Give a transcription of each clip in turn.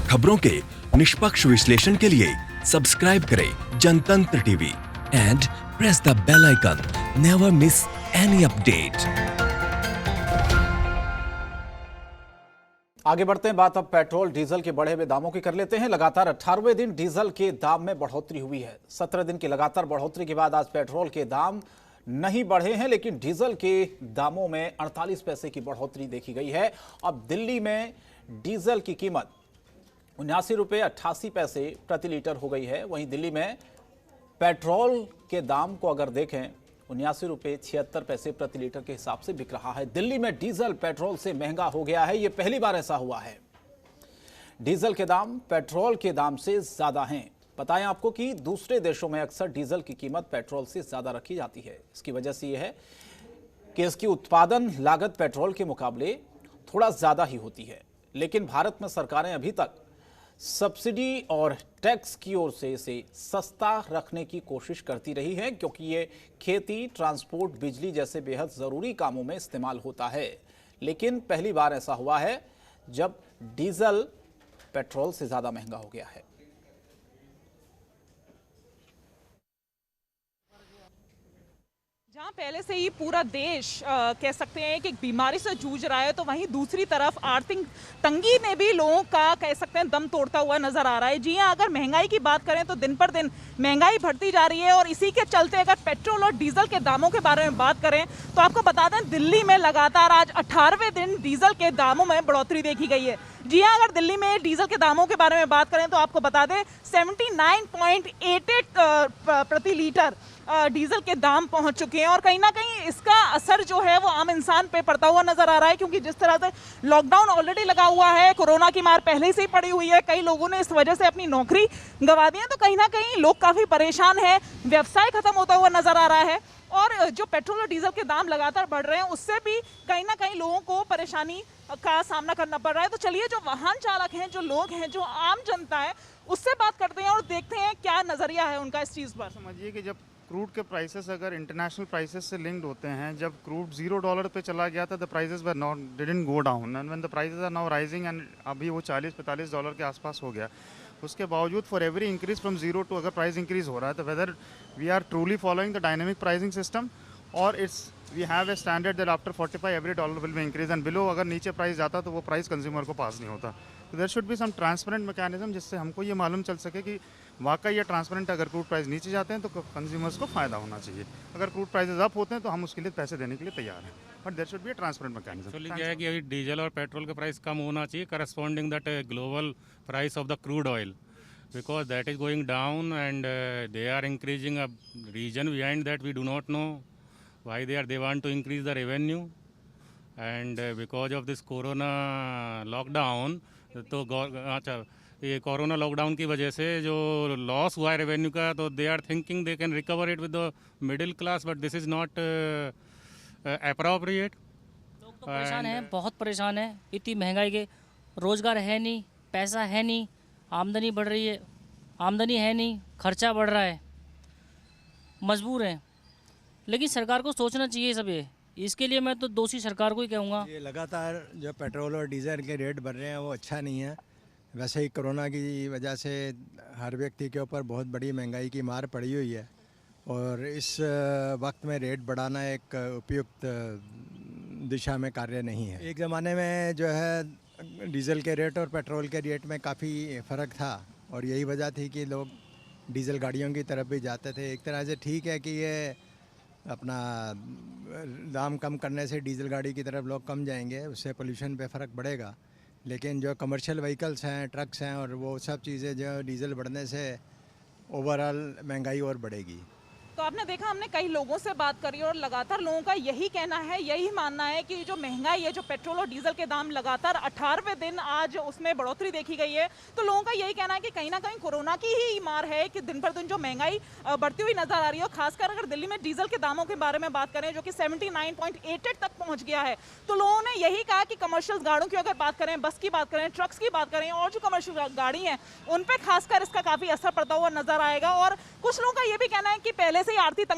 खबरों के निष्पक्ष विश्लेषण के लिए सब्सक्राइब करें Jantantra TV and press the bell icon. Never miss any update. आगे बढ़ते हैं, बात अब पेट्रोल डीजल के बढ़े हुए दामों की कर लेते हैं। लगातार 18वें दिन डीजल के दाम में बढ़ोतरी हुई है। 17 दिन की लगातार बढ़ोतरी के बाद आज पेट्रोल के दाम नहीं बढ़े हैं, लेकिन डीजल के दामों में 48 पैसे की बढ़ोतरी देखी गई है। अब दिल्ली में डीजल की कीमत 79 रुपये 88 पैसे प्रति लीटर हो गई है। वहीं दिल्ली में पेट्रोल के दाम को अगर देखें 79 रुपये 76 पैसे प्रति लीटर के हिसाब से बिक रहा है। दिल्ली में डीजल पेट्रोल से महंगा हो गया है, यह पहली बार ऐसा हुआ है। डीजल के दाम पेट्रोल के दाम से ज्यादा हैं। बताएं आपको कि दूसरे देशों में अक्सर डीजल की कीमत पेट्रोल से ज्यादा रखी जाती है। इसकी वजह से यह है कि इसकी उत्पादन लागत पेट्रोल के मुकाबले थोड़ा ज्यादा ही होती है, लेकिन भारत में सरकारें अभी तक सब्सिडी और टैक्स की ओर से इसे सस्ता रखने की कोशिश करती रही है, क्योंकि ये खेती, ट्रांसपोर्ट, बिजली जैसे बेहद जरूरी कामों में इस्तेमाल होता है। लेकिन पहली बार ऐसा हुआ है जब डीजल पेट्रोल से ज्यादा महंगा हो गया है। जहाँ पहले से ही पूरा देश कह सकते हैं कि एक बीमारी से जूझ रहा है, तो वहीं दूसरी तरफ आर्थिक तंगी ने भी लोगों का कह सकते हैं दम तोड़ता हुआ नजर आ रहा है। जी हाँ, अगर महंगाई की बात करें तो दिन पर दिन महंगाई बढ़ती जा रही है, और इसी के चलते अगर पेट्रोल और डीजल के दामों के बारे में बात करें तो आपको बता दें दिल्ली में लगातार आज 18वें दिन डीजल के दामों में बढ़ोतरी देखी गई है। जी हाँ, अगर दिल्ली में डीजल के दामों के बारे में बात करें तो आपको बता दें 79.88 प्रति लीटर डीजल के दाम पहुंच चुके हैं, और कहीं ना कहीं इसका असर जो है वो आम इंसान पे पड़ता हुआ नजर आ रहा है, क्योंकि जिस तरह से लॉकडाउन ऑलरेडी लगा हुआ है, कोरोना की मार पहले से ही पड़ी हुई है, कई लोगों ने इस वजह से अपनी नौकरी गंवा दी है, तो कहीं ना कहीं लोग काफी परेशान हैं, व्यवसाय खत्म होता हुआ नजर आ रहा है, और जो पेट्रोल और डीजल के दाम लगातार बढ़ रहे हैं उससे भी कहीं ना कहीं लोगों को परेशानी का सामना करना पड़ रहा है। तो चलिए, जो वाहन चालक हैं, जो लोग हैं, जो आम जनता है, उससे बात करते हैं और देखते हैं क्या नजरिया है उनका इस चीज पर। समझिए कि जब क्रूड के प्राइसेस अगर इंटरनेशनल प्राइसेस से लिंक्ड होते हैं, जब क्रूड $0 पे चला गया था, the prices were not didn't go down, and when the prices are now rising and अभी वो $40-45 के आसपास हो गया। उसके बावजूद for every increase from zero to अगर प्राइस इंक्रीज हो रहा है, तो whether we are truly following the dynamic pricing system, और it's we have a standard that after 45 every dollar will be increase, and below अगर नीचे price जाता तो वो प्राइस कंज्यूमर को पास नहीं होता। तो there should be some transparent mechanism जिससे हमको ये मालूम चल सके कि वाकई ये ट्रांसपेरेंट, अगर क्रूड प्राइस नीचे जाते हैं तो कंज्यूमर्स को फ़ायदा होना चाहिए, अगर क्रूड प्राइसेस अप होते हैं तो हम उसके लिए पैसे देने के लिए तैयार हैं, but there should be a transparent mechanism. Actually क्या है कि अभी डीजल और पेट्रोल का प्राइस कम होना चाहिए corresponding that global price of the crude oil, because that is going down, and they are increasing a region behind that we do not know why they want to increase the revenue, and because of this corona lockdown, तो अच्छा ये corona lockdown की वजह से जो loss हुआ है revenue का, तो they are thinking they can recover it with the middle class, but this is not appropriate. लोग तो परेशान हैं, बहुत परेशान हैं, इतनी महंगाई के, रोज़गार है नहीं, पैसा है नहीं, आमदनी बढ़ रही है, आमदनी है नहीं, खर्चा बढ़ रहा है, मजबूर हैं। लेकिन सरकार को सोचना चाहिए सब ये, इसके लिए मैं तो दोषी सरकार को ही कहूँगा। ये लगातार जो पेट्रोल और डीजल के रेट बढ़ रहे हैं वो अच्छा नहीं है। वैसे ही कोरोना की वजह से हर व्यक्ति के ऊपर बहुत बड़ी महंगाई की मार पड़ी हुई है, और इस वक्त में रेट बढ़ाना एक उपयुक्त दिशा में कार्य नहीं है। एक ज़माने में जो है डीजल के रेट और पेट्रोल के रेट में काफ़ी फ़र्क था, और यही वजह थी कि लोग डीजल गाड़ियों की तरफ भी जाते थे। एक तरह से ठीक है कि ये अपना दाम कम करने से डीजल गाड़ी की तरफ लोग कम जाएंगे, उससे पोल्यूशन पे फ़र्क बढ़ेगा, लेकिन जो कमर्शियल व्हीकल्स हैं, ट्रक्स हैं, और वो सब चीज़ें जो डीजल बढ़ने से ओवरऑल महंगाई और बढ़ेगी। तो आपने देखा, हमने कई लोगों से बात करी और लगातार लोगों का यही कहना है, यही मानना है कि जो महंगाई है, जो पेट्रोल और डीजल के दाम लगातार 18वें दिन आज उसमें बढ़ोतरी देखी गई है, तो लोगों का यही कहना है कि कहीं ना कहीं कोरोना की ही मार है कि दिन पर दिन जो महंगाई बढ़ती हुई नजर आ रही है। खासकर अगर दिल्ली में डीजल के दामों के बारे में बात करें जो कि 79.88 तक पहुंच गया है, तो लोगों ने यही कहा कि कमर्शियल गाड़ियों की अगर बात करें, बस की बात करें, ट्रक्स की बात करें, और जो कमर्शियल गाड़ी हैं उन पर खासकर इसका काफ़ी असर पड़ता हुआ नजर आएगा। और कुछ लोगों का ये भी कहना है कि पहले से ही आर्थिक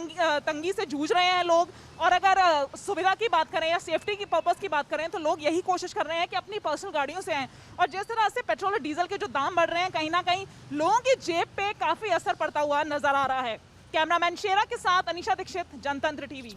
तंगी से जूझ रहे हैं लोग। और अगर सुविधा की बात करें या सेफ्टी की पर्पस की बात करें तो लोग यही कोशिश कर रहे हैं कि अपनी पर्सनल गाड़ियों से आएँ। और जिस तरह से पेट्रोल और डीजल के जो दाम बढ़ रहे हैं, कहीं ना कहीं लोगों की जेब पे काफ़ी असर पड़ता हुआ नजर आ रहा है। कैमरामैन शेरा के साथ अनीशा दीक्षित, जनतंत्र टीवी।